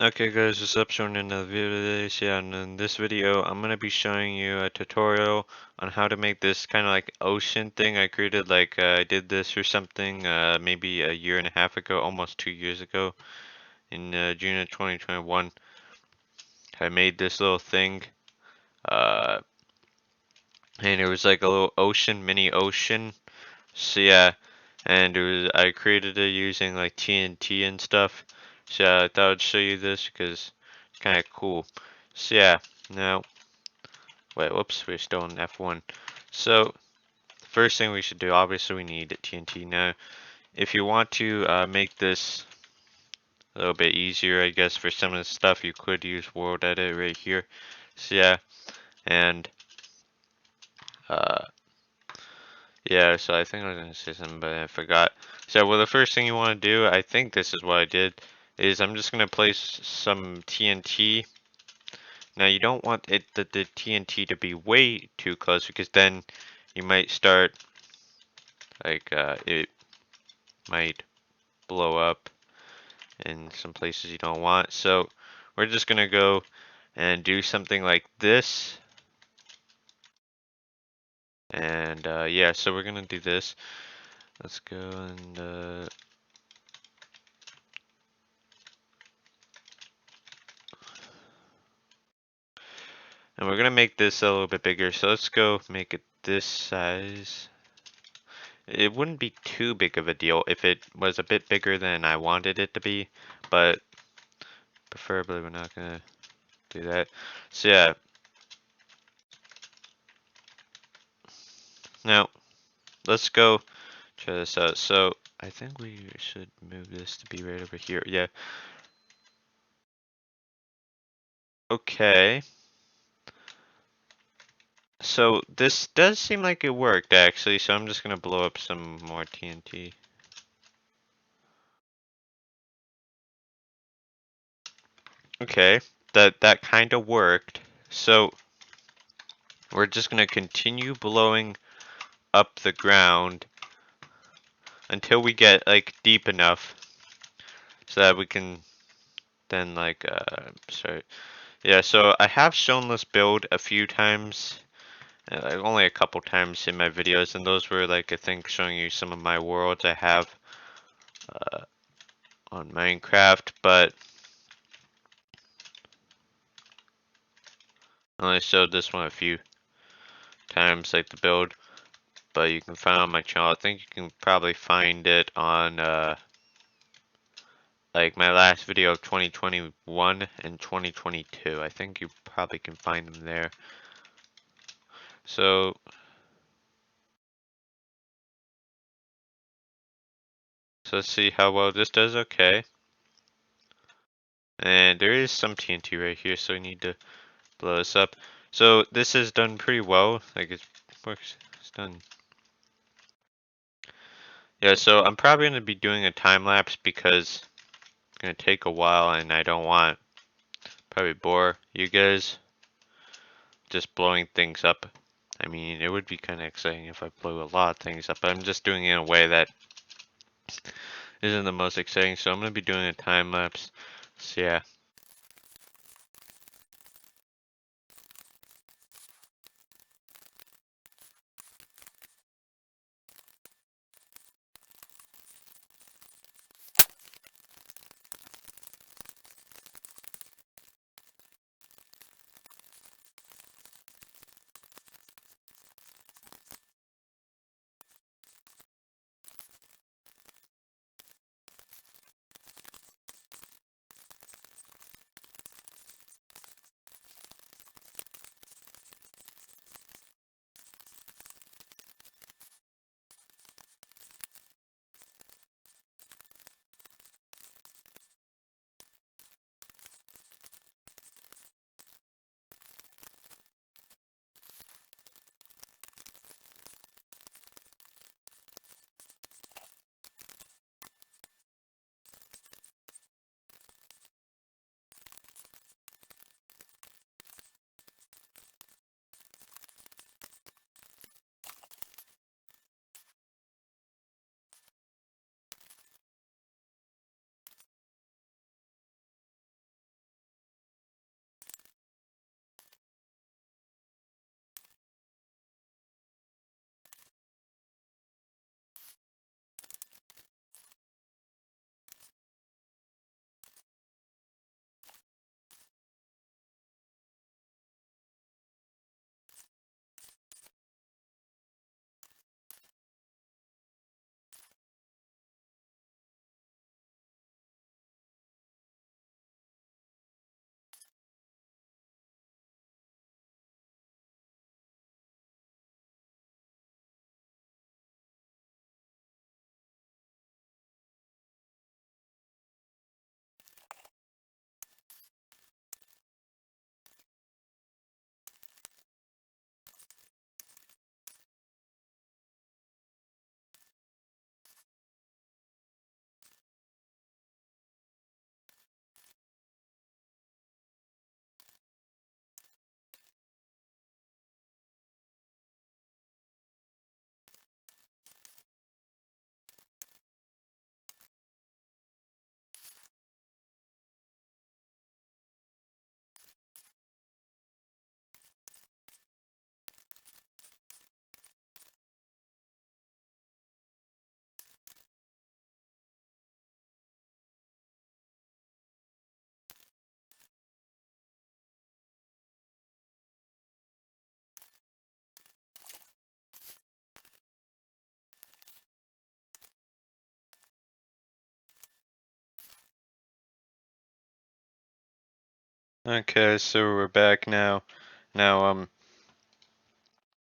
Okay guys, what's up? Showing another video today. So yeah, and in this video I'm gonna be showing you a tutorial on how to make this kind of like ocean thing I created. Like I did this or something maybe a year and a half ago, almost 2 years ago, in June of 2021. I made this little thing, uh, and it was like a little ocean, mini ocean. So yeah, and I created it using like TNT and stuff. So yeah, I thought I'd show you this because it's kind of cool. So yeah, now wait, whoops, we're still in F1. So the first thing we should do, obviously, we need TNT. Now, if you want to make this a little bit easier, I guess for some of the stuff, you could use World Edit right here. So yeah, and uh, yeah, so I think I was gonna say something, but I forgot. So, well, the first thing you want to do, I think this is what I did, is I'm just gonna place some TNT. Now, you don't want the TNT to be way too close because then you might start like it might blow up in some places you don't want. So we're just gonna go and do something like this. And yeah, so we're gonna do this. Let's go and we're gonna make this a little bit bigger. So let's go make it this size. It wouldn't be too big of a deal if it was a bit bigger than I wanted it to be, but preferably we're not gonna do that. So yeah, now let's go try this out. So I think we should move this to be right over here. Yeah. Okay. So this does seem like it worked actually, so I'm just gonna blow up some more TNT. Okay, that kind of worked. So we're just gonna continue blowing up the ground until we get like deep enough so that we can then like sorry. Yeah, so I have shown this build a few times, like only a couple times in my videos, and those were like I think showing you some of my worlds I have uh, on Minecraft, but I only showed this one a few times, like the build, but you can find it on my channel. I think you can probably find it on like my last video of 2021 and 2022. I think you probably can find them there. So let's see how well this does. Okay, and there is some TNT right here, so we need to blow this up. So this is done pretty well. Like it works. It's done. Yeah, so I'm probably gonna be doing a time lapse because it's gonna take a while, and I don't want probably bore you guys just blowing things up. I mean, it would be kind of exciting if I blew a lot of things up, but I'm just doing it in a way that isn't the most exciting, so I'm going to be doing a time lapse. So yeah. Okay, so we're back now. Now,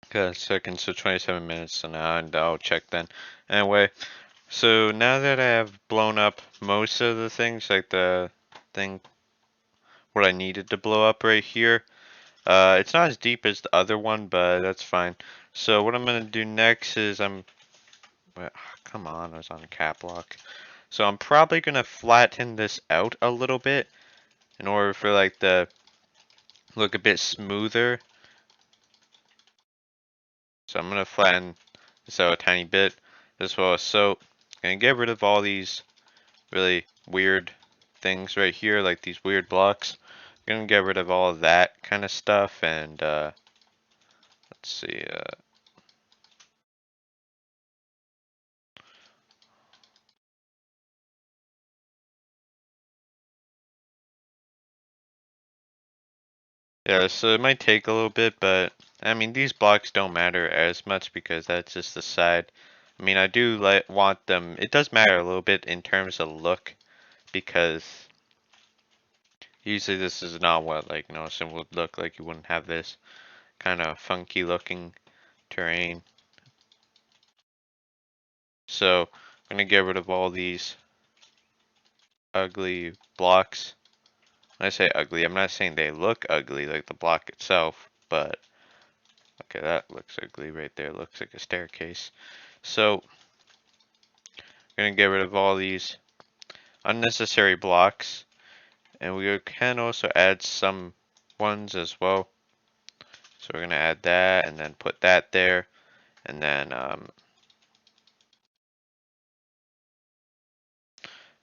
got a second, so 27 minutes, so now and I'll check then. Anyway, so now that I have blown up most of the things, like the thing, what I needed to blow up right here, it's not as deep as the other one, but that's fine. So what I'm gonna do next is come on, I was on cap lock. So I'm probably gonna flatten this out a little bit in order for like the look a bit smoother. So I'm gonna flatten this out a tiny bit as well. So gonna get rid of all these really weird things right here, like these weird blocks. Gonna get rid of all of that kind of stuff and let's see. Yeah, so it might take a little bit, but I mean these blocks don't matter as much because that's just the side. I mean I do like want them. It does matter a little bit in terms of look because usually this is not what like someone would look like. You wouldn't have this kind of funky looking terrain. So I'm gonna get rid of all these ugly blocks. When I say ugly, I'm not saying they look ugly like the block itself, but okay, that looks ugly right there. Looks like a staircase. So I'm gonna get rid of all these unnecessary blocks, and we can also add some ones as well. So we're gonna add that and then put that there, and then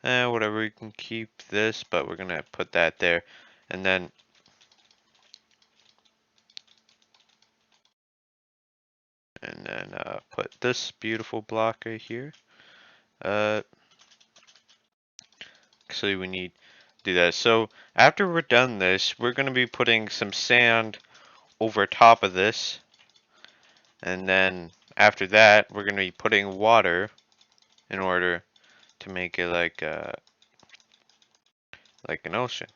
whatever, we can keep this, but we're gonna put that there, and then put this beautiful block right here. Uh, actually, we need to do that. So after we're done this, we're gonna be putting some sand over top of this, and then after that, we're gonna be putting water in order to make it like an ocean.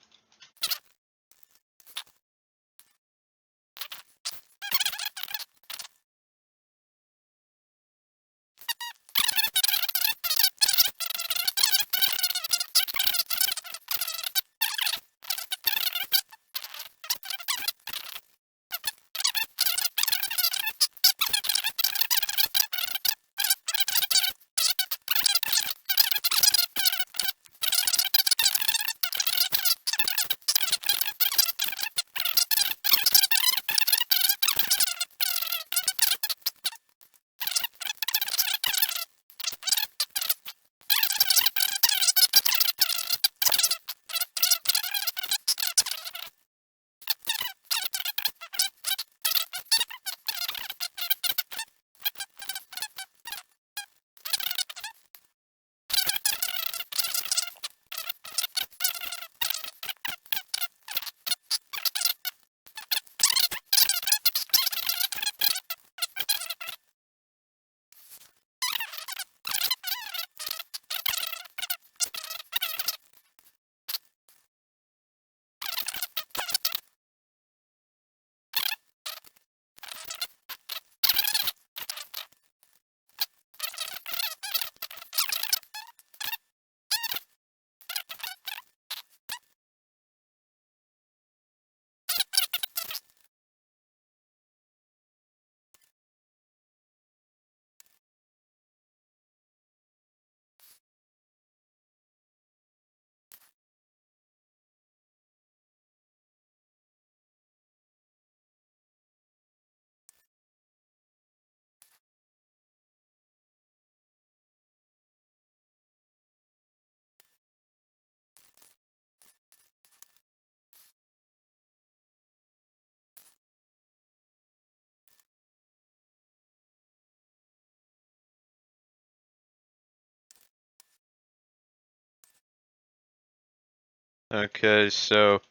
Okay, so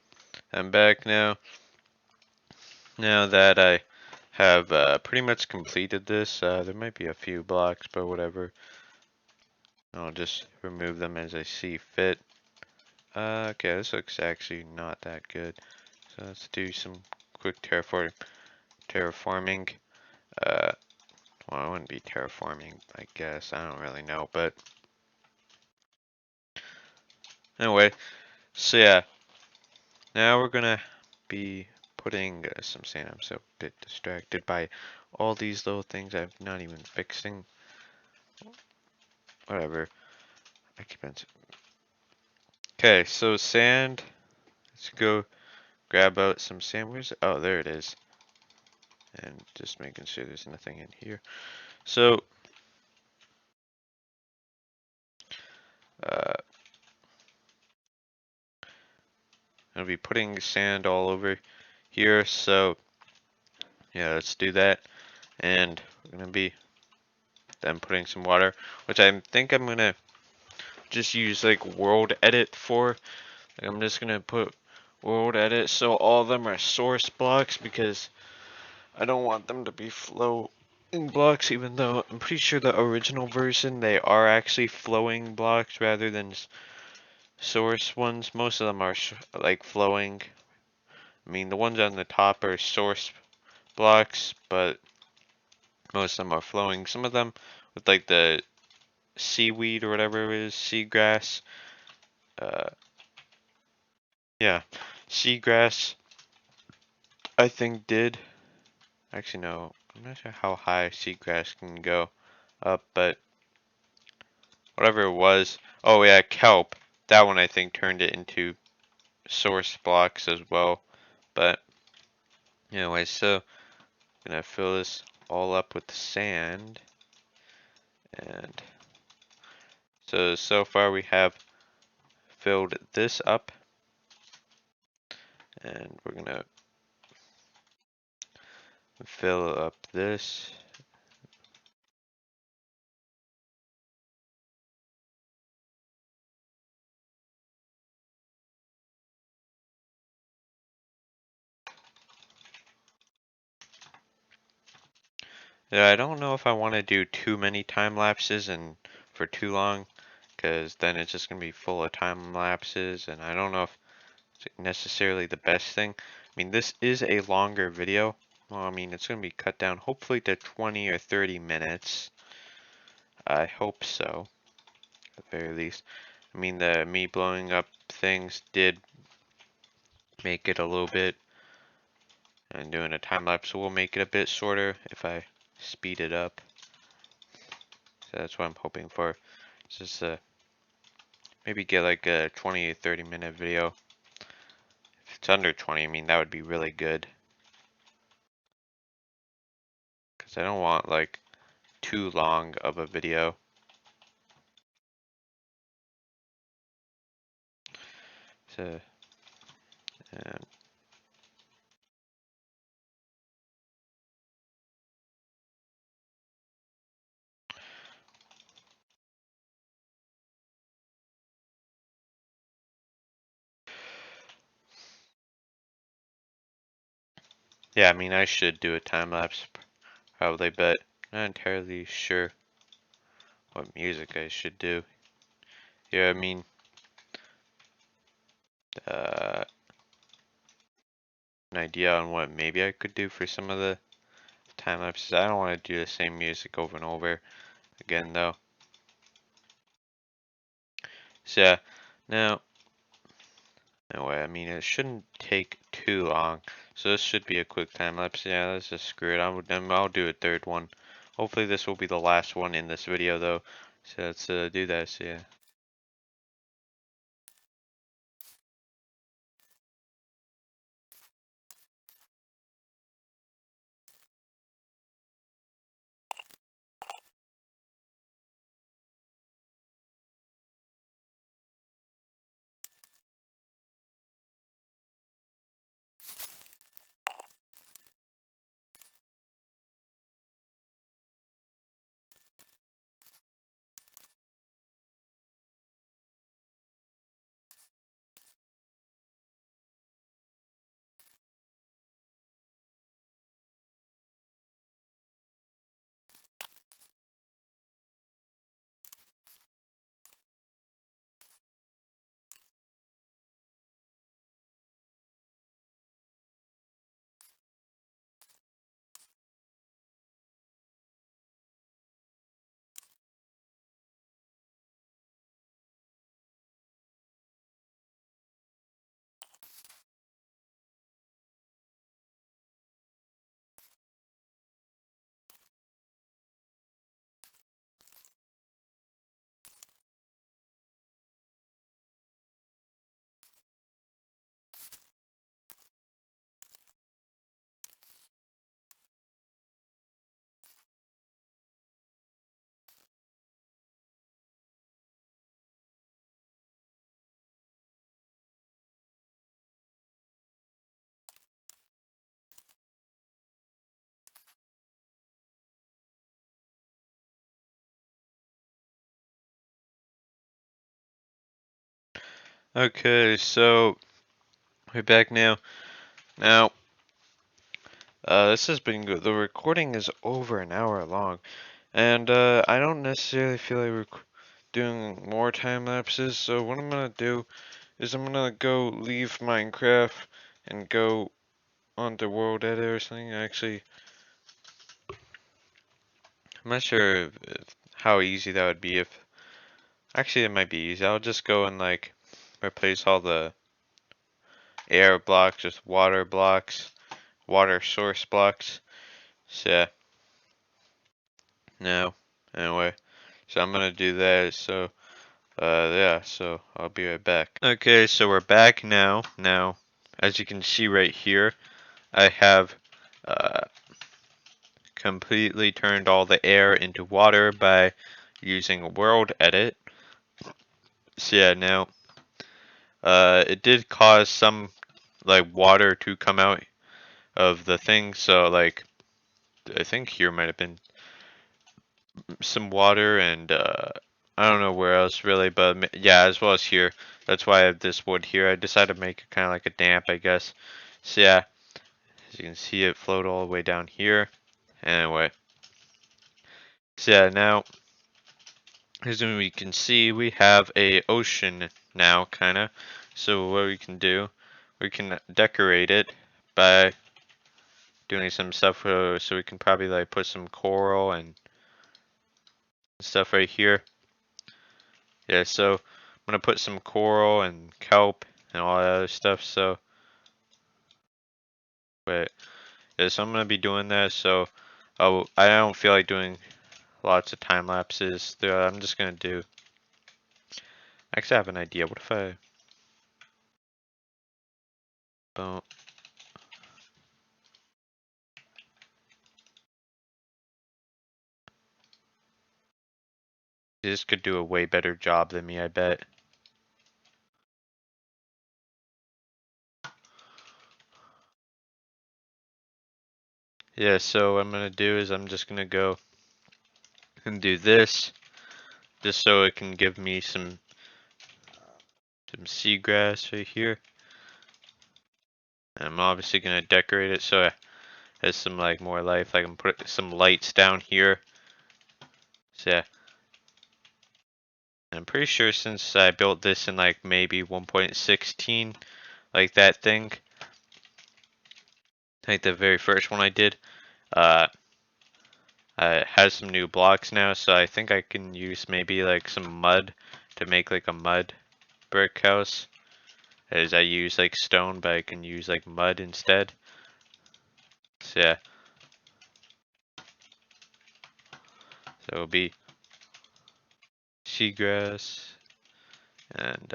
I'm back now. Now that I have pretty much completed this, there might be a few blocks, but whatever. I'll just remove them as I see fit. Okay, this looks actually not that good. So let's do some quick terraforming. Uh, well, it wouldn't be terraforming, I guess. I don't really know, but anyway. So yeah, now we're gonna be putting some sand. I'm so a bit distracted by all these little things I'm not even fixing. Whatever. I keep on. Okay, so sand. Let's go grab out some sand. Where's it? Oh, there it is. And just making sure there's nothing in here. So, uh, I'll be putting sand all over here. So, yeah, let's do that. And we're gonna be then putting some water, which I think I'm gonna just use like world edit for. Like, I'm just gonna put world edit so all of them are source blocks because I don't want them to be floating blocks, even though I'm pretty sure the original version they are actually flowing blocks rather than source ones. Most of them are like flowing. I mean, the ones on the top are source blocks, but most of them are flowing. Some of them with like the seaweed or whatever it is, seagrass. Uh, yeah, seagrass. I think did. Actually, no. I'm not sure how high seagrass can go up, but whatever it was. Oh yeah, kelp. That one I think turned it into source blocks as well. But anyway, so I'm gonna fill this all up with sand. And so far we have filled this up. And we're gonna fill up this. Yeah, I don't know if I want to do too many time lapses and for too long, because then it's just gonna be full of time lapses, and I don't know if it's necessarily the best thing. I mean, this is a longer video. Well, I mean, it's gonna be cut down hopefully to 20 or 30 minutes. I hope so, at the very least. I mean, the me blowing up things did make it a little bit, and doing a time lapse will make it a bit shorter if I speed it up. So that's what I'm hoping for. It's just maybe get like a 20 or 30 minute video. If it's under 20, I mean, that would be really good. Because I don't want like too long of a video. So, and yeah, I mean, I should do a time lapse probably, but not entirely sure what music I should do. Yeah, I mean, uh, an idea on what maybe I could do for some of the time lapses. I don't want to do the same music over and over again, though. So yeah, now, anyway, I mean, it shouldn't take too long. So this should be a quick time lapse. Yeah, let's just screw it. I'll do a third one. Hopefully this will be the last one in this video, though. So let's do that. So yeah. Okay, so we're back now. Now, this has been good. The recording is over an hour long, and I don't necessarily feel like doing more time lapses. So what I'm gonna do is I'm gonna go leave Minecraft and go on the world editor or something. Actually, I'm not sure how easy that would be. If actually, it might be easy. I'll just go and like replace all the air blocks with water blocks, water source blocks. So yeah, no. Anyway, so I'm gonna do that. So yeah, so I'll be right back. Okay, so we're back now. Now, as you can see right here, I have uh, completely turned all the air into water by using world edit. So yeah, now it did cause some like water to come out of the thing. So like I think here might have been some water and I don't know where else really, but yeah, as well as here. That's why I have this wood here. I decided to make it kind of like a damp, I guess. So yeah, as you can see, it flowed all the way down here. Anyway, so yeah, now as we can see, we have a ocean now, kind of. So what we can do, we can decorate it by doing some stuff. So we can probably like put some coral and stuff right here. Yeah, so I'm gonna put some coral and kelp and all that other stuff. So, wait, yeah, so I'm gonna be doing that. So, oh, I don't feel like doing lots of time lapses. I'm just gonna do. Actually, I have an idea. What if I, boom, this could do a way better job than me, I bet. Yeah, so what I'm gonna do is I'm just gonna go and do this, just so it can give me some seagrass right here. I'm obviously gonna decorate it so it has some like more life. Like I'm put some lights down here. So yeah, I'm pretty sure since I built this in like maybe 1.16, like that thing, like the very first one I did, uh, it has some new blocks now, so I think I can use maybe like some mud to make like a mud brick house. As I use like stone, but I can use like mud instead. So yeah, so it'll be seagrass, and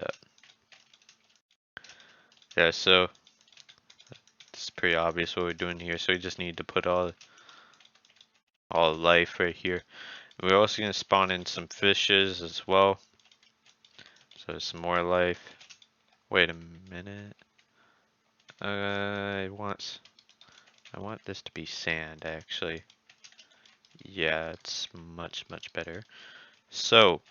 yeah, so it's pretty obvious what we're doing here. So we just need to put all life right here. We're also gonna spawn in some fishes as well. So some more life. Wait a minute. I want this to be sand actually. Yeah, it's much better. So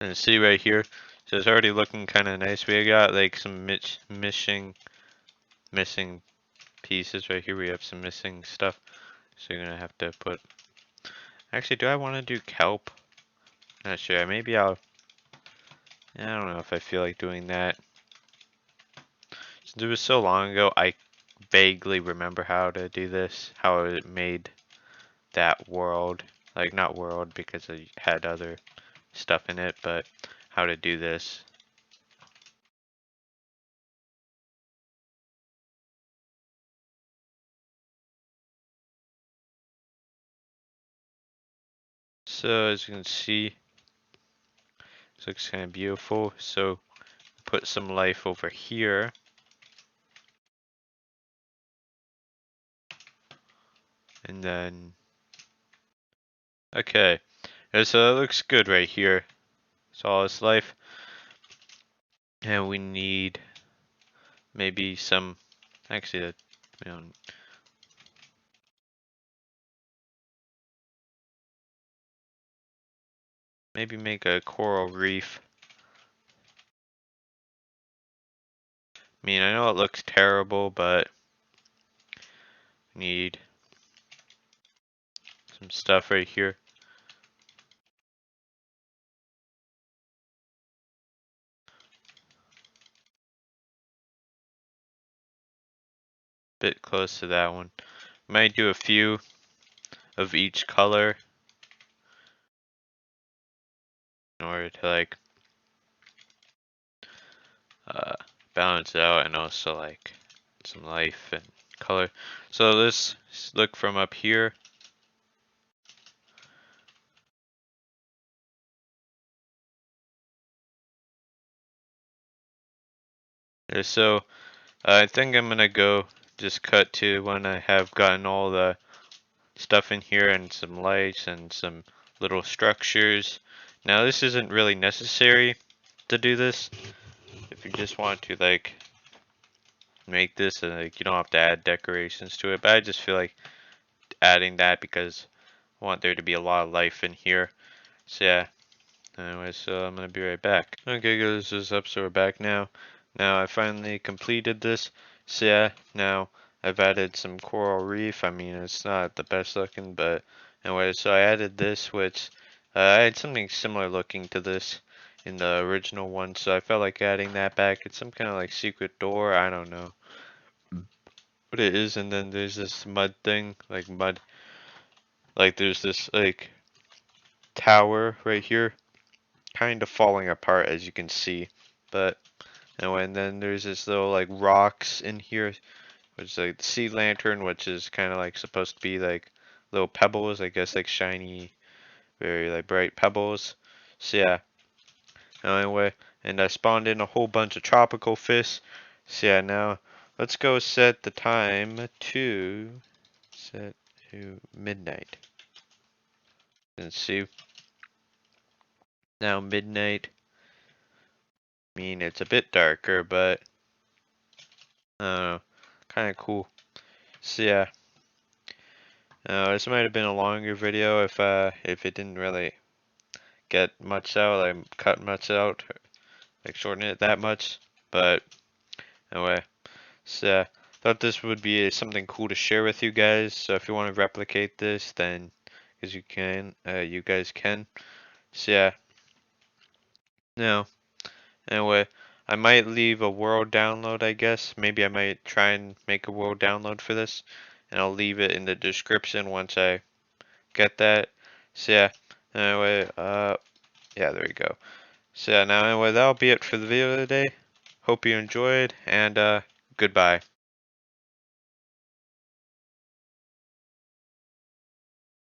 and see right here. So it's already looking kind of nice. We got like some missing pieces right here. We have some missing stuff. So you're gonna have to put. Actually, do I want to do kelp? Not sure. Maybe I'll. I don't know if I feel like doing that. Since it was so long ago, I vaguely remember how to do this. How it made that world. Like, not world because it had other stuff in it, but how to do this. So, as you can see, this looks kind of beautiful. So, put some life over here. And then, okay. Yeah, so it looks good right here. It's all its life. And we need maybe some, actually, you know, maybe make a coral reef. I mean, I know it looks terrible, but need some stuff right here. Bit close to that one. Might do a few of each color in order to like uh, balance it out and also like some life and color. So let's look from up here. So I think I'm gonna go just cut to when I have gotten all the stuff in here and some lights and some little structures. Now this isn't really necessary to do this. If you just want to like make this and like you don't have to add decorations to it, but I just feel like adding that because I want there to be a lot of life in here. So yeah, anyway, so I'm gonna be right back. Okay guys, this is up, so we're back now. Now I finally completed this. So yeah, now I've added some coral reef. I mean, it's not the best looking, but anyway, so I added this, which I had something similar looking to this in the original one, so I felt like adding that back. It's some kind of like secret door, I don't know what it is, and then there's this mud thing, like mud, like there's this like tower right here, kind of falling apart as you can see, but anyway, and then there's this little like rocks in here, which is like the sea lantern, which is kind of like supposed to be like little pebbles, I guess, like shiny, very like bright pebbles. So yeah, anyway, and I spawned in a whole bunch of tropical fish. So yeah, now let's go set the time to set to midnight. And see, now midnight. I mean, it's a bit darker, but I don't know, kind of cool. So yeah, this might have been a longer video if it didn't really get much out. I cut much out, like shorten it that much. But anyway, so yeah, thought this would be something cool to share with you guys. So if you want to replicate this, then because you guys can. So yeah, no. Anyway, I might leave a world download, I guess. Maybe I might try and make a world download for this, and I'll leave it in the description once I get that. So yeah, anyway, yeah, there we go. So yeah, now anyway, that'll be it for the video today. Hope you enjoyed, and goodbye.